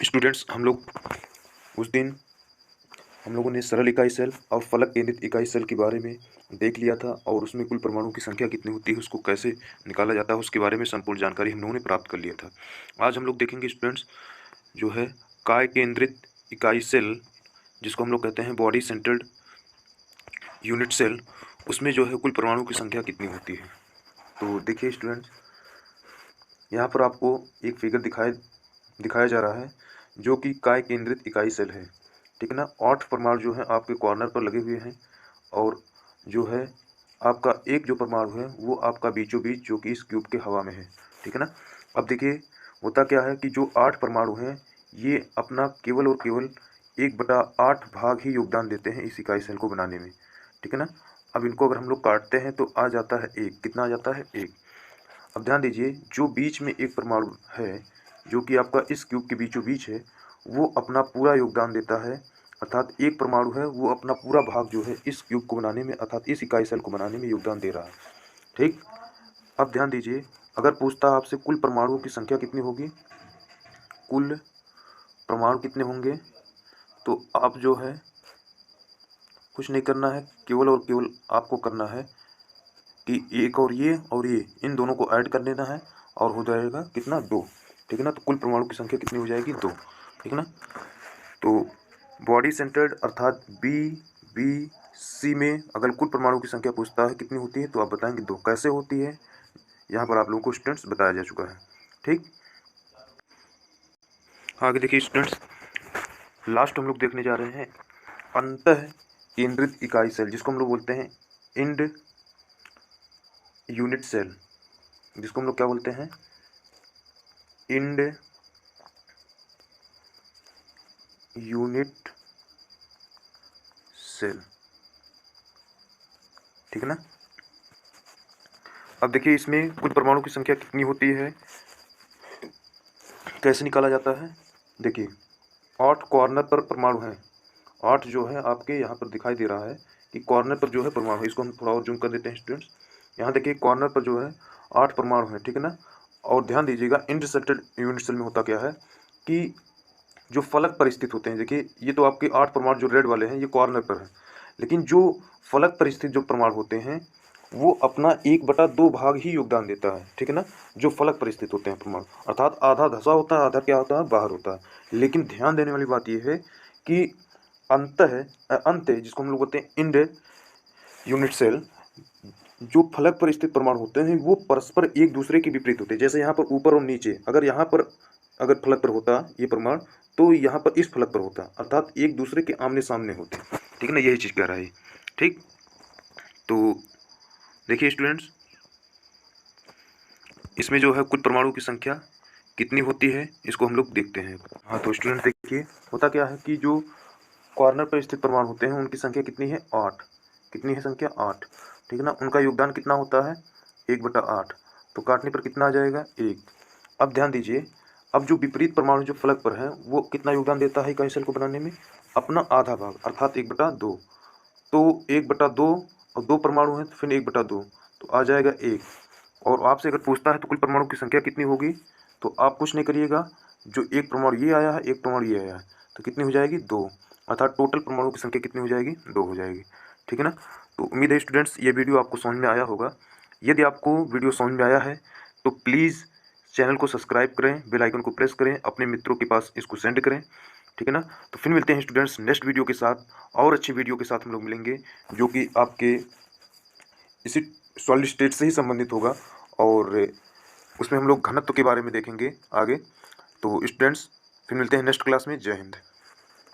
Students, उस दिन हम लोगों ने सरल इकाई सेल और फलक केंद्रित इकाई सेल के बारे में देख लिया था और उसमें कुल परमाणुओं की संख्या कितनी होती है, उसको कैसे निकाला जाता है, उसके बारे में संपूर्ण जानकारी हम लोगों ने प्राप्त कर लिया था। आज हम लोग देखेंगे स्टूडेंट्स, जो है काय केंद्रित इकाई सेल, जिसको हम लोग कहते हैं बॉडी सेंटर्ड यूनिट सेल, उसमें जो है कुल परमाणुओं की संख्या कितनी होती है। तो देखिए स्टूडेंट्स, यहाँ पर आपको एक फिगर दिखाया जा रहा है जो कि काय केंद्रित इकाई सेल है, ठीक है ना। 8 परमाणु जो है आपके कॉर्नर पर लगे हुए हैं और जो है आपका एक जो परमाणु है वो आपका बीचों बीच जो कि इस क्यूब के हवा में है, ठीक है ना। अब देखिए होता क्या है कि जो 8 परमाणु हैं ये अपना केवल और केवल 1/8 भाग ही योगदान देते हैं इस इकाई सेल को बनाने में, ठीक है ना। अब इनको अगर हम लोग काटते हैं तो आ जाता है 1। कितना आ जाता है? 1। अब ध्यान दीजिए, जो बीच में एक परमाणु है जो कि आपका इस क्यूब के बीचों बीच है, वो अपना पूरा योगदान देता है, अर्थात एक परमाणु है वो अपना पूरा भाग जो है इस क्यूब को बनाने में, अर्थात इस इकाई सेल को बनाने में योगदान दे रहा है, ठीक। अब ध्यान दीजिए, अगर पूछता है आपसे कुल परमाणुओं की संख्या कितनी होगी, कुल परमाणु कितने होंगे, तो आप जो है कुछ नहीं करना है, केवल और केवल आपको करना है कि एक और ये इन दोनों को ऐड कर देना है और हो जाएगा कितना? 2, ठीक है ना। तो कुल परमाणु की संख्या कितनी हो जाएगी? 2, ठीक है ना। तो बॉडी सेंटर्ड अर्थात BBC में अगर कुल परमाणु की संख्या पूछता है कितनी होती है तो आप बताएंगे 2। कैसे होती है यहाँ पर आप लोगों को स्टूडेंट्स बताया जा चुका है, ठीक। आगे देखिए स्टूडेंट्स, लास्ट हम लोग देखने जा रहे हैं अंतः केंद्रित इकाई सेल, जिसको हम लोग बोलते हैं इंड यूनिट सेल, जिसको हम लोग क्या बोलते हैं? इंड यूनिट सेल, ठीक है ना। अब देखिए इसमें कुल परमाणु की संख्या कितनी होती है, कैसे निकाला जाता है। देखिए 8 कॉर्नर पर परमाणु हैं, 8 जो है आपके यहाँ पर दिखाई दे रहा है कि कॉर्नर पर जो है परमाणु है। इसको हम थोड़ा और जूम कर देते हैं स्टूडेंट्स। यहाँ देखिए कॉर्नर पर जो है 8 परमाणु हैं, ठीक है ना। और ध्यान दीजिएगा इंटरसेप्टेड यूनिट सेल में होता क्या है कि जो फलक पर स्थित होते हैं, देखिए ये तो आपके 8 परमाणु जो रेड वाले हैं ये कॉर्नर पर है, लेकिन जो फलक पर स्थित जो परमाणु होते हैं वो अपना 1/2 भाग ही योगदान देता है, ठीक है ना। जो फलक पर स्थित होते हैं परमाणु, अर्थात आधा धसा होता है, आधा क्या होता है? बाहर होता है। लेकिन ध्यान देने वाली बात यह है कि अंत जिसको हम लोग बोलते हैं इंड यूनिट सेल, जो फलक पर स्थित परमाणु होते हैं वो परस्पर एक दूसरे के विपरीत होते हैं। जैसे यहाँ पर ऊपर और नीचे, अगर यहाँ पर अगर फलक पर होता ये परमाणु तो यहाँ पर इस फलक पर होता, अर्थात एक दूसरे के आमने सामने होते, ठीक है ना। यही चीज़ कह रहा है, ठीक। तो देखिए स्टूडेंट्स, इसमें जो है कुल परमाणु की संख्या कितनी होती है इसको हम लोग देखते हैं। हाँ तो स्टूडेंट देखिए होता क्या है कि जो कॉर्नर पर स्थित परमाणु होते हैं उनकी संख्या कितनी है? 8। कितनी है संख्या? 8, ठीक है ना। उनका योगदान कितना होता है? 1/8। तो काटने पर कितना आ जाएगा? 1। अब ध्यान दीजिए, अब जो विपरीत परमाणु जो फलक पर है वो कितना योगदान देता है इकाई सेल को बनाने में? अपना आधा भाग, अर्थात 1/2। तो 1/2 और 2 परमाणु हैं तो फिर 1/2 तो आ जाएगा 1। और आपसे अगर पूछता है तो कुल परमाणु की संख्या कितनी होगी, तो आप कुछ नहीं करिएगा, जो एक परमाणु ये आया है, एक परमाणु ये आया है, तो कितनी हो जाएगी? 2। अर्थात टोटल परमाणु की संख्या कितनी हो जाएगी? 2 हो जाएगी, ठीक है ना। तो उम्मीद है स्टूडेंट्स ये वीडियो आपको समझ में आया होगा। यदि आपको वीडियो समझ में आया है तो प्लीज़ चैनल को सब्सक्राइब करें, बेल आइकन को प्रेस करें, अपने मित्रों के पास इसको सेंड करें, ठीक है ना। तो फिर मिलते हैं स्टूडेंट्स नेक्स्ट वीडियो के साथ, और अच्छी वीडियो के साथ हम लोग मिलेंगे जो कि आपके इसी सॉलिड स्टेट से ही संबंधित होगा, और उसमें हम लोग घनत्व के बारे में देखेंगे आगे। तो स्टूडेंट्स फिर मिलते हैं नेक्स्ट क्लास में। जय हिंद।